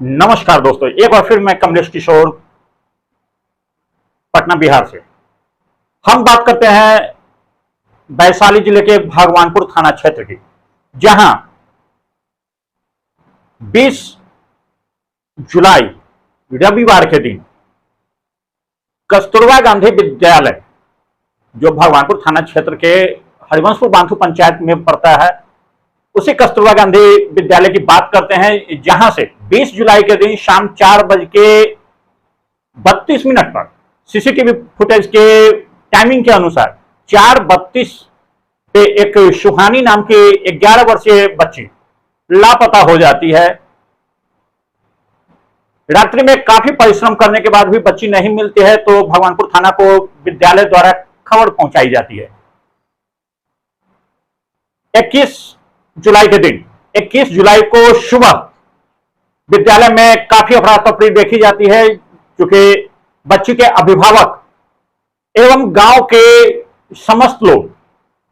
नमस्कार दोस्तों, एक बार फिर मैं कमलेश किशोर पटना बिहार से। हम बात करते हैं वैशाली जिले के भगवानपुर थाना क्षेत्र की, जहां 20 जुलाई रविवार के दिन कस्तूरबा गांधी विद्यालय, जो भगवानपुर थाना क्षेत्र के हरिवंशपुर बांधु पंचायत में पड़ता है, उसी कस्तूरबा गांधी विद्यालय की बात करते हैं, जहां से 20 जुलाई के दिन शाम 4:32 पर सीसीटीवी फुटेज के टाइमिंग के अनुसार 4:32 पे एक सुहानी नाम की 11 वर्षीय बच्ची लापता हो जाती है। रात्रि में काफी परिश्रम करने के बाद भी बच्ची नहीं मिलती है, तो भगवानपुर थाना को विद्यालय द्वारा खबर पहुंचाई जाती है। 21 जुलाई के दिन 21 जुलाई को सुबह विद्यालय में काफी अफरा तफरी देखी जाती है, क्योंकि बच्ची के अभिभावक एवं गांव के समस्त लोग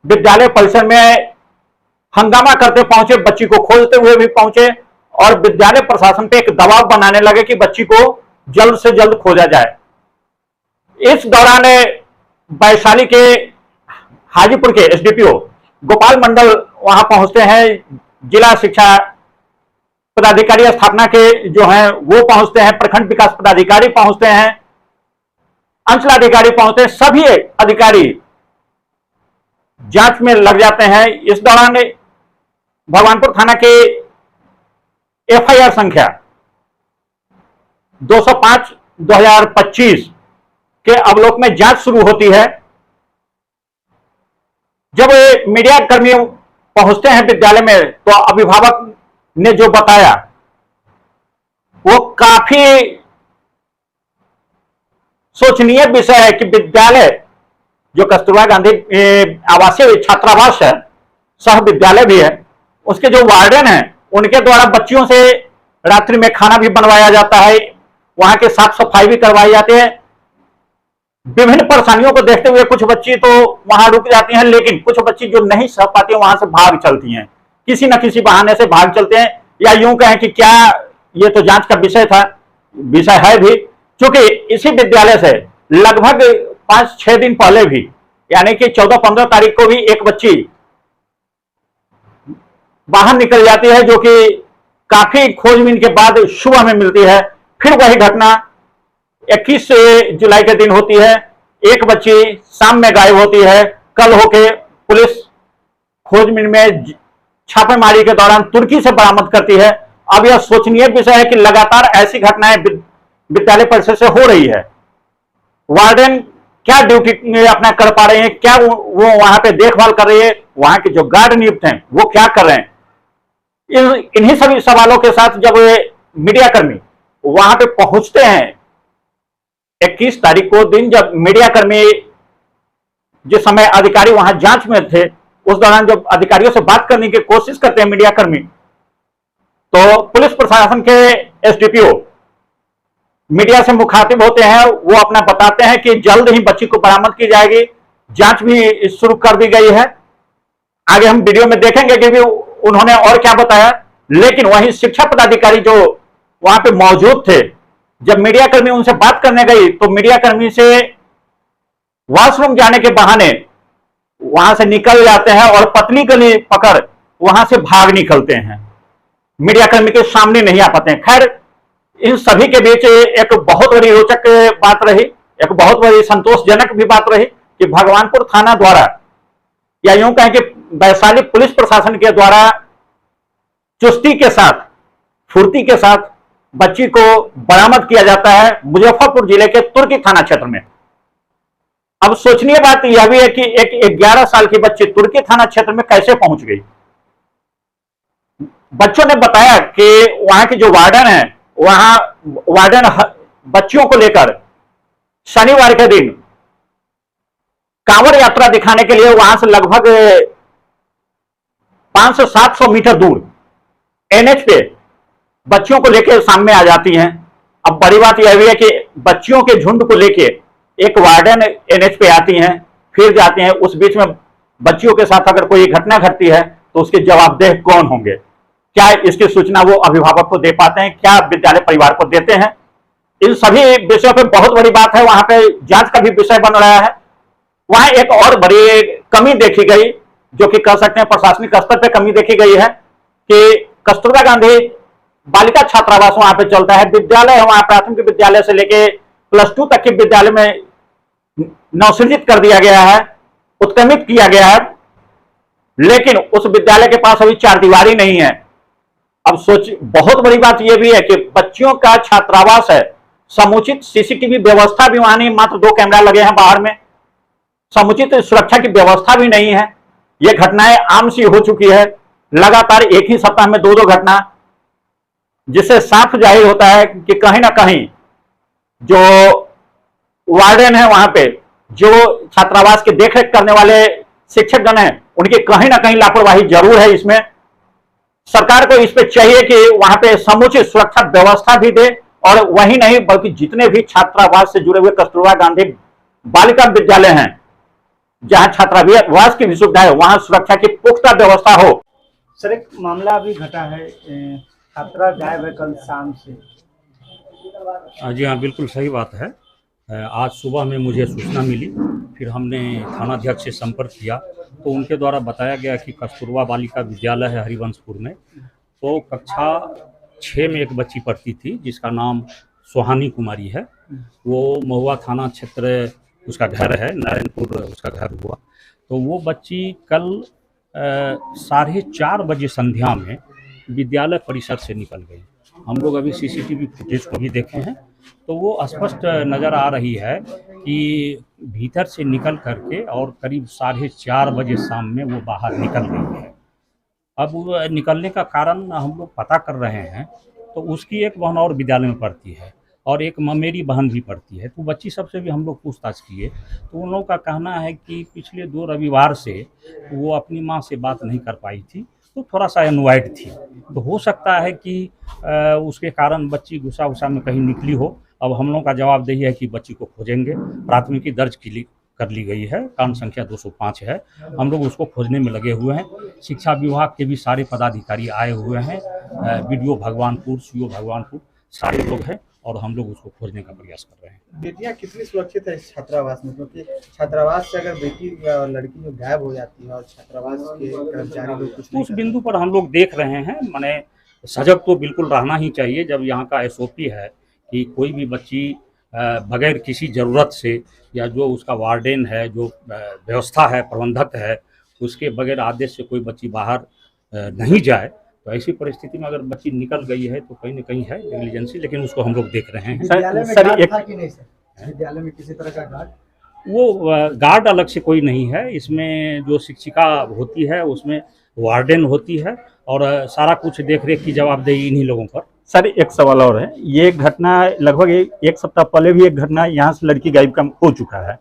विद्यालय परिसर में हंगामा करते पहुंचे, बच्ची को खोजते हुए भी पहुंचे और विद्यालय प्रशासन पे एक दबाव बनाने लगे कि बच्ची को जल्द से जल्द खोजा जाए। इस दौरान वैशाली के हाजीपुर के एसडीपीओ गोपाल मंडल वहां पहुंचते हैं, जिला शिक्षा पदाधिकारी स्थापना के जो हैं वो पहुंचते हैं, प्रखंड विकास पदाधिकारी पहुंचते हैं, अंचलाधिकारी पहुंचते हैं, सभी अधिकारी जांच में लग जाते हैं। इस दौरान भगवानपुर थाना के एफआईआर संख्या 205/2025 के अवलोक में जांच शुरू होती है। जब मीडिया कर्मी पहुंचते हैं विद्यालय में, तो अभिभावक ने जो बताया वो काफी सोचनीय विषय है कि विद्यालय जो कस्तूरबा गांधी आवासीय छात्रावास है, सह विद्यालय भी है, उसके जो वार्डन हैं उनके द्वारा बच्चियों से रात्रि में खाना भी बनवाया जाता है, वहां के साफ सफाई भी करवाई जाती है। विभिन्न परेशानियों को देखते हुए कुछ बच्ची तो वहां रुक जाती हैं, लेकिन कुछ बच्ची जो नहीं सह पाती हैं वहां से भाग चलती हैं, किसी न किसी बहाने से भाग चलते हैं, या यूं कहें कि क्या ये तो जांच का विषय था, विषय है भी, क्योंकि इसी विद्यालय से लगभग 5-6 दिन पहले भी, यानी कि 14-15 तारीख को भी एक बच्ची बाहर निकल जाती है, जो कि काफी खोजबीन के बाद सुबह में मिलती है। फिर वही घटना 21 जुलाई के दिन होती है, एक बच्ची शाम में गायब होती है। कल होके पुलिस खोजबीन में छापेमारी के दौरान तुर्की से बरामद करती है। अब यह सोचनीय विषय है कि लगातार ऐसी घटनाएं विद्यालय परिसर से हो रही है। वार्डन क्या ड्यूटी अपना कर पा रहे हैं, क्या वो वहां पे देखभाल कर रही है, वहां के जो गार्ड नियुक्त हैं वो क्या कर रहे हैं, इन्हीं सभी सवालों के साथ जब मीडिया कर्मी वहां पे पहुंचते हैं 21 तारीख को दिन, जब मीडिया कर्मी जिस समय अधिकारी वहां जांच में थे, उस दौरान जब अधिकारियों से बात करने की कोशिश करते हैं मीडिया कर्मी, तो पुलिस प्रशासन के एसडीपीओ मीडिया से मुखातिब होते हैं। वो अपना बताते हैं कि जल्द ही बच्ची को बरामद की जाएगी, जांच भी शुरू कर दी गई है। आगे हम वीडियो में देखेंगे कि भी उन्होंने और क्या बताया। लेकिन वहीं शिक्षा पदाधिकारी जो वहां पे मौजूद थे, जब मीडिया कर्मी उनसे बात करने गई, तो मीडिया कर्मी से वॉशरूम जाने के बहाने वहां से निकल जाते हैं और पतली गली पकड़ वहां से भाग निकलते हैं, मीडिया कर्मी के सामने नहीं आ पाते हैं। खैर, इन सभी के बीच एक बहुत बड़ी रोचक बात रही, एक बहुत बड़ी संतोषजनक भी बात रही कि भगवानपुर थाना द्वारा, या यूं कहें कि वैशाली पुलिस प्रशासन के द्वारा चुस्ती के साथ, फुर्ती के साथ बच्ची को बरामद किया जाता है मुजफ्फरपुर जिले के तुर्की थाना क्षेत्र में। अब सोचनीय बात यह भी है कि एक 11 साल की बच्ची तुर्की थाना क्षेत्र में कैसे पहुंच गई। बच्चों ने बताया कि वहां की जो वार्डन है, वहां वार्डन बच्चियों को लेकर शनिवार के दिन कांवड़ यात्रा दिखाने के लिए वहां से लगभग 500-700 मीटर दूर एनएच पे बच्चियों को लेकर सामने आ जाती हैं। अब बड़ी बात यह भी है कि बच्चियों के झुंड को लेके एक वार्डन एनएच पे आती हैं, फिर जाती हैं। उस बीच में बच्चियों के साथ अगर कोई घटना घटती है तो उसके जवाबदेह कौन होंगे। क्या इसकी सूचना वो अभिभावक को दे पाते हैं, क्या विद्यालय परिवार को देते हैं? इन सभी विषयों पे बहुत बड़ी बात है, वहां पे जांच का भी विषय बन रहा है। वहां एक और बड़ी कमी देखी गई, जो कि कह सकते हैं प्रशासनिक स्तर पे कमी देखी गई है, कि कस्तूरबा गांधी बालिका छात्रावास वहां पे चलता है, विद्यालय है वहां, प्राथमिक विद्यालय से लेके +2 तक के विद्यालय में नवसृजित कर दिया गया है, उत्क्रमित किया गया है, लेकिन उस विद्यालय के पास अभी चारदीवारी नहीं है। अब सोच, बहुत बड़ी बात यह भी है कि बच्चियों का छात्रावास है, समुचित सीसीटीवी व्यवस्था भी वहां नहीं, मात्र 2 कैमरा लगे हैं बाहर में, समुचित सुरक्षा की व्यवस्था भी नहीं है। ये घटनाएं आम सी हो चुकी है, लगातार एक ही सप्ताह में 2-2 घटना, जिससे साफ जाहिर होता है कि कहीं ना कहीं जो वार्डन है वहां पे, जो छात्रावास की देखरेख करने वाले शिक्षकगण हैं, उनकी कहीं ना कहीं लापरवाही जरूर है। इसमें सरकार को इस पे चाहिए कि वहां पे समुचित सुरक्षा व्यवस्था भी दे, और वही नहीं बल्कि जितने भी छात्रावास से जुड़े हुए कस्तूरबा गांधी बालिका विद्यालय हैं, जहां छात्रावास की भी सुविधा है, वहां सुरक्षा की पुख्ता व्यवस्था हो। सर, एक मामला अभी घटा है, छात्रा गायब है कल शाम से। जी हाँ, बिल्कुल सही बात है। आज सुबह में मुझे सूचना मिली, फिर हमने थानाध्यक्ष से संपर्क किया, तो उनके द्वारा बताया गया कि कस्तूरबा बालिका विद्यालय है हरिवंशपुर में, तो कक्षा 6 में एक बच्ची पढ़ती थी जिसका नाम सुहानी कुमारी है। वो महुआ थाना क्षेत्र उसका घर है, नारायणपुर उसका घर हुआ। तो वो बच्ची कल 4:30 बजे संध्या में विद्यालय परिसर से निकल गई। हम लोग अभी सीसीटीवी फुटेज को भी देखे हैं, तो वो स्पष्ट नज़र आ रही है कि भीतर से निकल करके और करीब 4:30 बजे शाम में वो बाहर निकल गई है। अब वो निकलने का कारण हम लोग पता कर रहे हैं, तो उसकी एक बहन और विद्यालय में पढ़ती है और एक मेरी बहन भी पढ़ती है। तो बच्ची सबसे भी हम लोग पूछताछ किए, तो उन लोगों का कहना है कि पिछले 2 रविवार से वो अपनी माँ से बात नहीं कर पाई थी, तो थोड़ा सा एनवाइड थी। तो हो सकता है कि उसके कारण बच्ची गुस्सा उस्सा में कहीं निकली हो। अब हम लोगों का जवाबदेही है कि बच्ची को खोजेंगे। प्राथमिकी दर्ज कर ली गई है, कांड संख्या 205 है। हम लोग उसको खोजने में लगे हुए हैं। शिक्षा विभाग के भी सारे पदाधिकारी आए हुए हैं, BDO भगवानपुर, CO भगवानपुर, सारे लोग हैं, और हम लोग उसको खोजने का प्रयास कर रहे हैं। बेटियां कितनी सुरक्षित है इस छात्रावास में, क्योंकि छात्रावास से अगर बेटी या लड़की जो गायब हो जाती है और छात्रावास के कर्मचारी लोग कुछ उस बिंदु पर हम लोग देख रहे हैं। माने सजग तो बिल्कुल रहना ही चाहिए। जब यहाँ का SOP है कि कोई भी बच्ची बगैर किसी ज़रूरत से, या जो उसका वार्डन है, जो व्यवस्था है, प्रबंधक है, उसके बगैर आदेश से कोई बच्ची बाहर नहीं जाए, तो ऐसी परिस्थिति में अगर बच्ची निकल गई है तो कहीं ना कहीं है नेग्लिजेंसी, लेकिन उसको हम लोग देख रहे हैं। विद्यालय में गार्ड था कि नहीं सर? विद्यालय में किसी तरह का गार्ड? वो गार्ड अलग से कोई नहीं है। इसमें जो शिक्षिका होती है उसमें वार्डन होती है, और सारा कुछ देख रेख की जवाबदेही इन्हीं लोगों पर। सर, एक सवाल और है। ये घटना लगभग एक सप्ताह पहले भी एक घटना यहाँ से लड़की गायब का हो चुका है,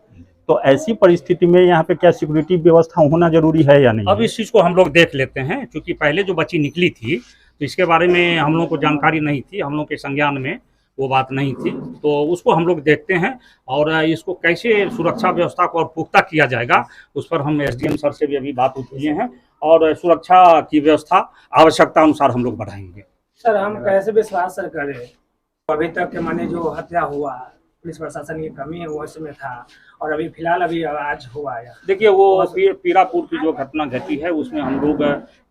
तो ऐसी परिस्थिति में यहाँ पे क्या सिक्योरिटी व्यवस्था होना जरूरी है या नहीं? अब इस चीज़ को हम लोग देख लेते हैं, क्योंकि पहले जो बच्ची निकली थी तो इसके बारे में हम लोग को जानकारी नहीं थी, हम लोग के संज्ञान में वो बात नहीं थी, तो उसको हम लोग देखते हैं, और इसको कैसे सुरक्षा व्यवस्था को और पुख्ता किया जाएगा उस पर हम SDM सर से भी अभी बात किए हैं, और सुरक्षा की व्यवस्था आवश्यकता अनुसार हम लोग बढ़ाएंगे। सर, हम कैसे विश्वास सर करें? अभी तक के माने जो हत्या हुआ, पुलिस प्रशासन की कमी है वो इसमें था, और अभी फिलहाल अभी आज हुआ है। देखिए, वो पीरापुर की जो घटना घटी है उसमें हम लोग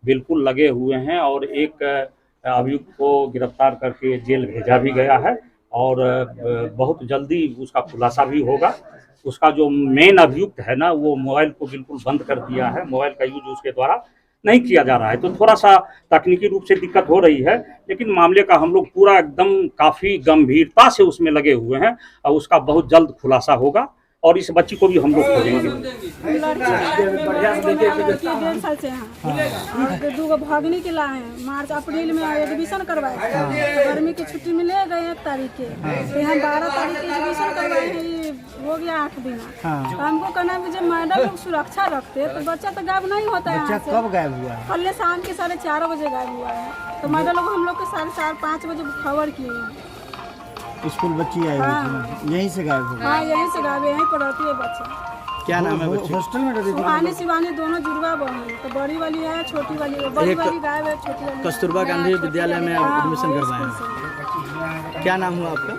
बिल्कुल लगे हुए हैं, और एक अभियुक्त को गिरफ्तार करके जेल भेजा भी गया है, और बहुत जल्दी उसका खुलासा भी होगा। उसका जो मेन अभियुक्त है ना, वो मोबाइल को बिल्कुल बंद कर दिया है, मोबाइल का यूज उसके द्वारा नहीं किया जा रहा है। तो थोड़ा सा तकनीकी रूप से दिक्कत हो रही है, लेकिन मामले का हम लोग पूरा एकदम काफ़ी गंभीरता से उसमें लगे हुए हैं, और उसका बहुत जल्द खुलासा होगा, और इस बच्ची को भी हम लोग खोजेंगे। 1.5 साल से यहाँ 2 भगनी के लाए हैं। मार्च अप्रैल में एडमिशन करवाए, गर्मी की छुट्टी में ले गए 1 तारीख के, तो यहाँ 12 तारीख के एडमिशन करवाए हैं। ये हो गया 8 दिन। तो हमको कहना है जब मैडम लोग सुरक्षा रखते तो बच्चा तो गायब नहीं होता है। बच्चा कब गायब हुआ है? कल शाम के 4:30 बजे गायब हुआ है। तो मैडम लोग हम लोग के 4:30-5 बजे खबर किए हैं। स्कूल बच्ची आई हुई थी, यहीं से गायब हो गई? हाँ, यहीं से गायब, यहीं पर रहती है बच्चा। क्या नाम है बच्ची? हॉस्टल में रहती थी। सुहानी शिवानी दोनों जुड़वा बहू हैं, तो बड़ी वाली है छोटी वाली, बड़ी वाली गायब है, छोटी वाली कस्तूरबा गांधी विद्यालय में एडमिशन करवाए हैं। क्या नाम हुआ आपका?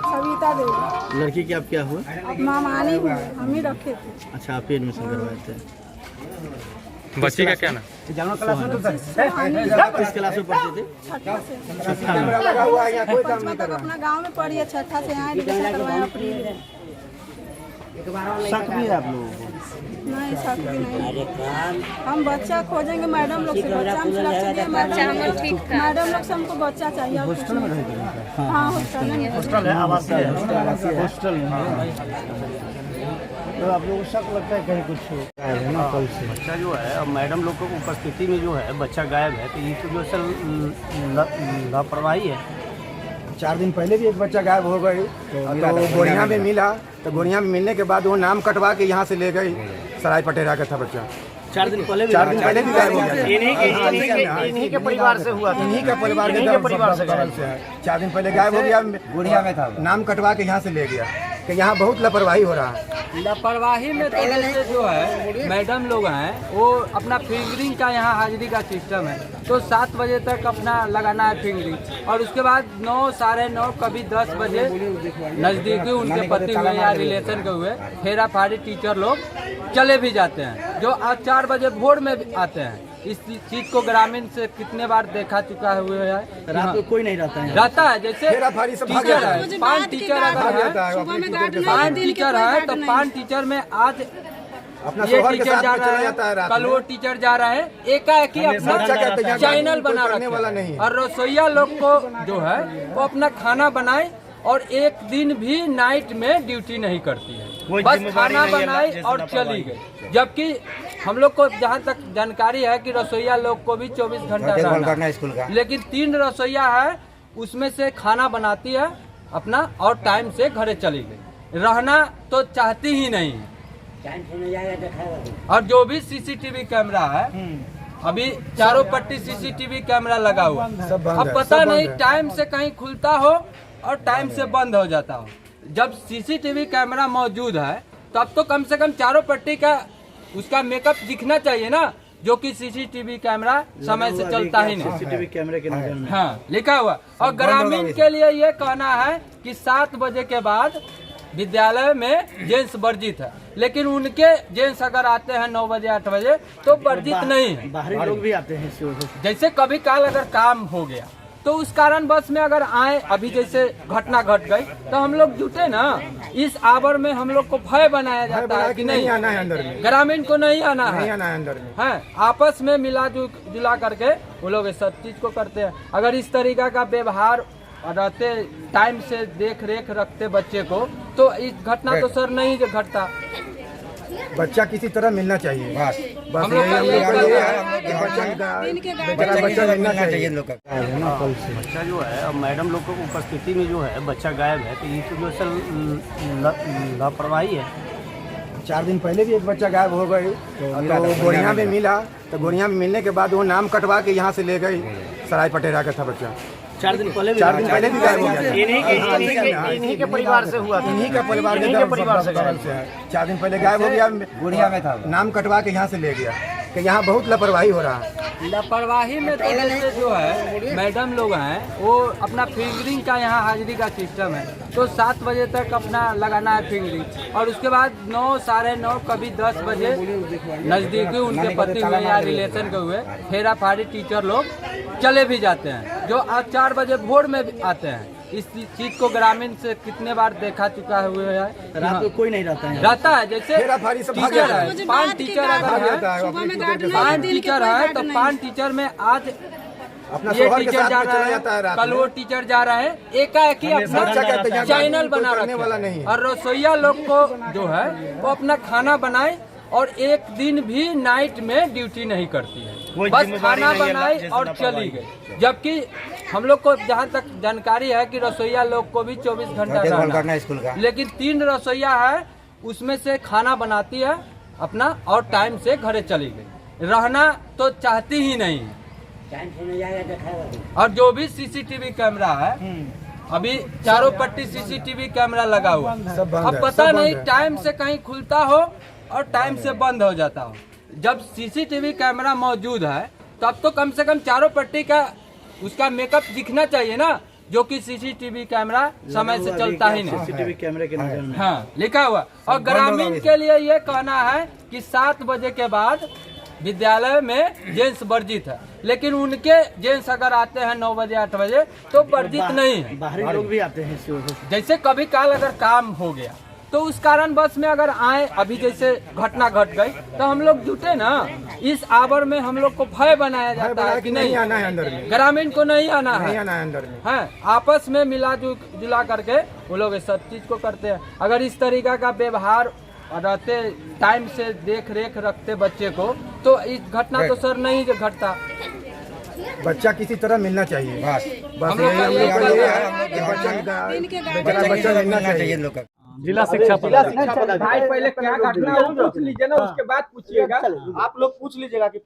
सविता देवी। लड़की की आप क्या हुआ? मामानी हुई, हम ही रखे थे। अच्छा, आप ही एडमिशन करवाए थे। बच्ची का क्या नाम? सुहानी किस क्लास में पढ़ती थी? छठा से छठा में। पाँचवा तक अपना गांव में पढ़ी है, छठा से यहाँ एडमिशन करवाया अप्रैल में। शक भी है आप लोगों को? नहीं शक भी नहीं, हम बच्चा खोजेंगे मैडम लोग से, बच्चा हम सुरक्षित है, मैडम लोग से हमको बच्चा चाहिए। हॉस्टल में रहेंगे? हाँ हॉस्टल में। हॉस्टल है, आवासीय है। हॉस्टल में। तो आप लोगों को शक लगता है कहीं कुछ है ना कल से? बच्चा जो है अब मैडम लोग की उपस्थिति में जो है बच्चा गायब है, तो ये तो जो असल लापरवाही है। 4 दिन पहले भी एक बच्चा गायब हो गई, तो गोड़िया में मिला, तो गोड़िया में मिलने के बाद वो नाम कटवा के यहाँ से ले गई, सराय पटेरा का था बच्चा। 4 दिन पहले भी 4 दिन पहले भी गायब हो गया। इन्हीं के परिवार से हुआ था। इन्हीं का परिवार के परिवार से है। 4 दिन पहले गायब हो गया, गोड़िया में था, नाम कटवा के यहाँ से ले गया। कि यहाँ बहुत लापरवाही हो रहा है। लापरवाही में तो जैसे जो है मैडम लोग हैं वो अपना फिंगरिंग का यहाँ हाजिरी का सिस्टम है, तो 7 बजे तक अपना लगाना है फिंगरिंग, और उसके बाद 9, साढ़े 9, कभी 10 बजे नज़दीकी उनके पति हुए या रिलेशन के हुए फेरा फाड़ी टीचर लोग चले भी जाते हैं, जो आज 4 बजे भोर में भी आते हैं। इस चीज को ग्रामीण से कितने बार देखा चुका हुए है। रात को कोई नहीं रहता है? रहता है, जैसे टीचर है, 5 टीचर अगर है, 5 टीचर है तो 5 टीचर में आज ये टीचर जा रहा है, कल वो टीचर जा रहा है, एकाएकी अपना चैनल बना रखा है। और रसोईया लोग को जो है वो अपना खाना बनाए और एक दिन भी नाइट में ड्यूटी नहीं करती है, बस खाना बनाई और चली गई। जबकि हम लोग को जहाँ तक जानकारी है कि रसोईया लोग को भी 24 घंटा रहना है स्कूल का, लेकिन 3 रसोईया है, उसमें से खाना बनाती है अपना और टाइम से घरे चली गई। रहना तो चाहती ही नहीं है। और जो भी सीसीटीवी कैमरा है, अभी चारों पट्टी सीसीटीवी कैमरा लगा हुआ, अब पता नहीं टाइम से कहीं खुलता हो और टाइम से बंद हो जाता हो। जब सीसीटीवी कैमरा मौजूद है तब तो कम से कम चारों पट्टी का उसका मेकअप दिखना चाहिए ना, जो कि सीसीटीवी कैमरा समय से चलता ही नहीं। सीसीटीवी कैमरे के नजर में हाँ लिखा हुआ। और ग्रामीण के लिए ये कहना है कि 7 बजे के बाद विद्यालय में जेंट्स वर्जित है, लेकिन उनके जेंट्स अगर आते हैं 9 बजे 8 बजे तो वर्जित नहीं है। बाहरी लोग भी आते हैं इस वजह से। जैसे कभी काल अगर काम हो गया तो उस कारण बस में अगर आए, अभी जैसे घटना घट गई तो हम लोग जुटे ना, इस आवर में हम लोग को भय बनाया जाता है कि नहीं आना है अंदर में, ग्रामीण को नहीं आना है अंदर में है। आपस में मिला जुला करके वो लोग सब चीज को करते हैं। अगर इस तरीका का व्यवहार रहते, टाइम से देख रेख रखते बच्चे को, तो इस घटना तो सर नहीं घटता। बच्चा किसी तरह मिलना चाहिए, बस हम लोग का यही बच्चा मिलना चाहिए। बच्चा जो है अब मैडम लोग की उपस्थिति में जो है बच्चा गायब है, तो ये तो जो असल लापरवाही है। 4 दिन पहले भी एक बच्चा गायब हो गई, तो गोड़िया में मिला, तो गोड़िया में मिलने के बाद वो नाम कटवा के यहाँ से ले गई, सराय पटेरा का था बच्चा। 4 दिन पहले भी गायब हो गया। इन्हीं के परिवार से हुआ था। इन्हीं का परिवार के परिवार से है। 4 दिन पहले गायब हो गया, गोड़िया में था, नाम कटवा के यहाँ से ले गया। कि यहाँ बहुत लापरवाही हो रहा है। लापरवाही में तो जैसे जो है मैडम लोग हैं वो अपना फिंगरिंग का यहाँ हाजिरी का सिस्टम है, तो 7 बजे तक अपना लगाना है फिंगरिंग, और उसके बाद 9, साढ़े 9, कभी 10 बजे नज़दीकी उनके पति हुए या रिलेशन के हुए फेरा फाड़ी टीचर लोग चले भी जाते हैं, जो आज 4 बजे भोर में भी आते हैं। इस चीज को ग्रामीण से कितने बार देखा चुका हुए है। रात को कोई नहीं रहता है? रहता है, जैसे टीचर है, 5 टीचर अगर है, 5 टीचर है तो 5 टीचर में आज ये टीचर जा रहा है, कल वो टीचर जा रहा है, एकाएकी अपना चैनल बना रखा है। और रसोईया लोग को जो है वो अपना खाना बनाए और एक दिन भी नाइट में ड्यूटी नहीं करती है, बस खाना बनाई और चली गई। जबकि हम लोग को जहाँ तक जानकारी है कि रसोईया लोग को भी 24 घंटा रहना है स्कूल का, लेकिन 3 रसोईया है, उसमें से खाना बनाती है अपना और टाइम से घरे चली गई। रहना तो चाहती ही नहीं है। और जो भी सीसीटीवी कैमरा है, अभी चारों पट्टी सीसीटीवी कैमरा लगा हुआ, अब पता नहीं टाइम से कहीं खुलता हो और टाइम से बंद हो जाता हो। जब सीसीटीवी कैमरा मौजूद है तब तो कम से कम चारों पट्टी का उसका मेकअप दिखना चाहिए ना, जो कि सीसीटीवी कैमरा समय से चलता ही नहीं। सीसीटीवी कैमरे के नजर में हाँ लिखा हुआ। और ग्रामीण के लिए ये कहना है कि 7 बजे के बाद विद्यालय में जेंट्स वर्जित है, लेकिन उनके जेंट्स अगर आते हैं 9 बजे 8 बजे तो वर्जित नहीं है। बाहरी लोग भी आते हैं इसी वजह से। जैसे कभी काल अगर काम हो गया तो उस कारण बस में अगर आए, अभी जैसे घटना घट गई तो हम लोग जुटे ना, इस आवर में हम लोग को भय बनाया जाता है कि नहीं आना है अंदर में, ग्रामीण को नहीं आना है, अंदर में है आपस में मिला जुला करके वो लोग इस सब चीज को करते हैं। अगर इस तरीका का व्यवहार रहते, टाइम से देख रेख रखते बच्चे को, तो इस घटना तो सर नहीं जो घटता। बच्चा किसी तरह मिलना चाहिए, बस हम लोग का यही हम लोग का ये है कि बच्चा मिलना चाहिए। जिला शिक्षा भाई पहले क्या घटना हो पूछ लीजिए ना, उसके बाद पूछिएगा। आप लोग पूछ लीजिएगा कि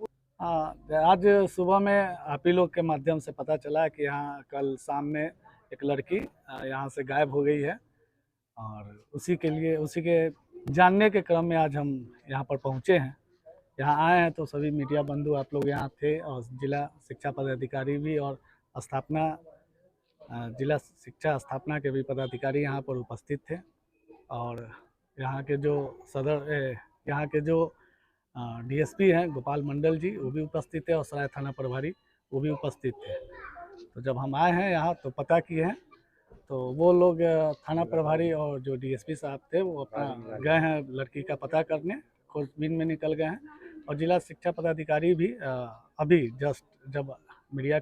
आज सुबह में आप ही लोग के माध्यम से पता चला कि यहाँ कल शाम में एक लड़की यहाँ से गायब हो गई है, और उसी के जानने के क्रम में आज हम यहाँ पर पहुँचे हैं। यहाँ आए हैं तो सभी मीडिया बंधु आप लोग यहाँ थे, और जिला शिक्षा पदाधिकारी भी और जिला शिक्षा स्थापना के भी पदाधिकारी यहाँ पर उपस्थित थे, और यहाँ के जो डीएसपी हैं गोपाल मंडल जी वो भी उपस्थित थे, और सराय थाना प्रभारी वो भी उपस्थित थे। तो जब हम आए हैं यहाँ तो पता किए हैं, तो वो लोग थाना प्रभारी और जो डीएसपी साहब थे वो अपना गए हैं लड़की का पता करने, खोजबीन में निकल गए हैं। और जिला शिक्षा पदाधिकारी भी अभी जस्ट जब मीडिया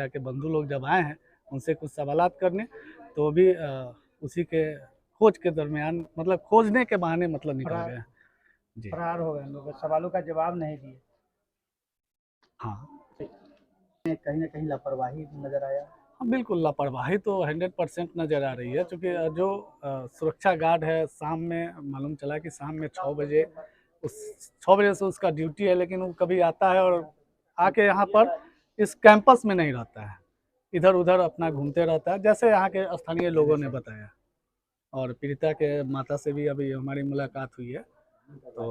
के बंधु लोग जब आए हैं उनसे कुछ सवालात करने, तो भी उसी के खोज के दरमियान, मतलब खोजने के बहाने मतलब निकल गए हैं जी, फरार हो गए लोग, सवालों का जवाब नहीं दिए। हाँ कहीं ना कहीं लापरवाही नजर आया। हाँ बिल्कुल, लापरवाही तो 100% नज़र आ रही है, क्योंकि जो सुरक्षा गार्ड है शाम में, मालूम चला कि शाम में 6 बजे से उसका ड्यूटी है, लेकिन वो कभी आता है और आके यहाँ पर इस कैंपस में नहीं रहता है, इधर उधर अपना घूमते रहता है, जैसे यहाँ के स्थानीय लोगों ने बताया। और पीड़िता के माता से भी अभी हमारी मुलाकात हुई है, तो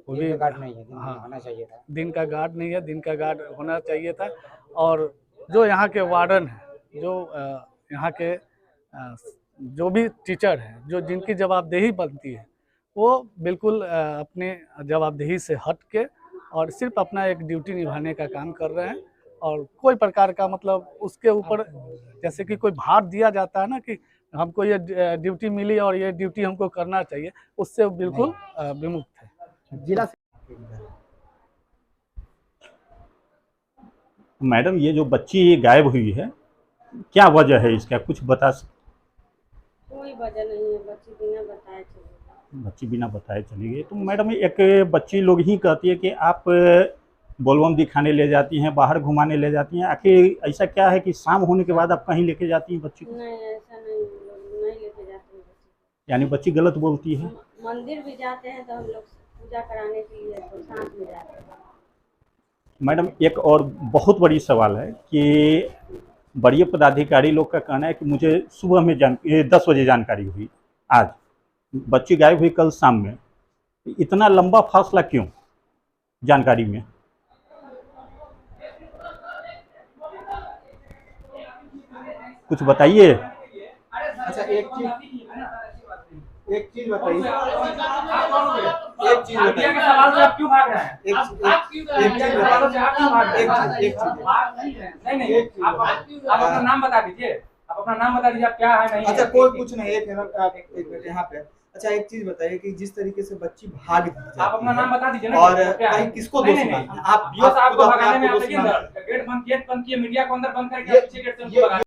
वो भी गार्ड नहीं है, हाँ होना चाहिए था। दिन का गार्ड नहीं है, दिन का गार्ड होना चाहिए था। और जो यहाँ के वार्डन हैं, जो यहाँ के जो भी टीचर हैं, जो जिनकी जवाबदेही बनती है, वो बिल्कुल अपने जवाबदेही से हट के और सिर्फ अपना एक ड्यूटी निभाने का काम कर रहे हैं। और कोई प्रकार का मतलब उसके ऊपर जैसे कि कोई भार दिया जाता है ना कि हमको ये ड्यूटी मिली और ये ड्यूटी हमको करना चाहिए, उससे बिल्कुल विमुक्त है। जिला मैडम ये जो बच्ची गायब हुई है, क्या वजह है इसका, कुछ बता सकते? कोई वजह नहीं है, बच्ची बिना बताए चली गई। बच्ची बिना बताए चली गई। तो मैडम एक बच्ची लोग ही कहती है कि आप बोलबम दिखाने ले जाती हैं, बाहर घुमाने ले जाती हैं, आखिर ऐसा क्या है कि शाम होने के बाद आप कहीं लेके जाती हैं बच्ची को? नहीं ऐसा नहीं, लोग नहीं लेके जाते हैं बच्ची। यानी बच्ची गलत बोलती है? मंदिर भी जाते हैं तो हम लोग पूजा कराने के लिए तो साथ में जाते हैं। मैडम एक और बहुत बड़ी सवाल है कि बड़े पदाधिकारी लोग का कहना है कि मुझे सुबह में 10 बजे जानकारी हुई, आज बच्ची गायब हुई कल शाम में, इतना लंबा फासला क्यों जानकारी में? कुछ बताइए। अच्छा एक चीज बताइए, एक चीज बताइए, सवाल से आप क्यों भाग रहे हैं? एक चीज नहीं, आप अपना नाम बता दीजिए, आप अपना नाम बता दीजिए, आप क्या है नहीं। अच्छा कोई कुछ नहीं, एक मिनट यहाँ पे। अच्छा एक चीज बताइए कि जिस तरीके से बच्ची भाग जाती है, आप अपना नाम बता दीजिए ना, और क्या है? कहीं किसको दोष मानते हैं? आप आपको भगाने में आप गेट बंद किए, मीडिया को अंदर बंद करके पीछे गेट से उनको भगा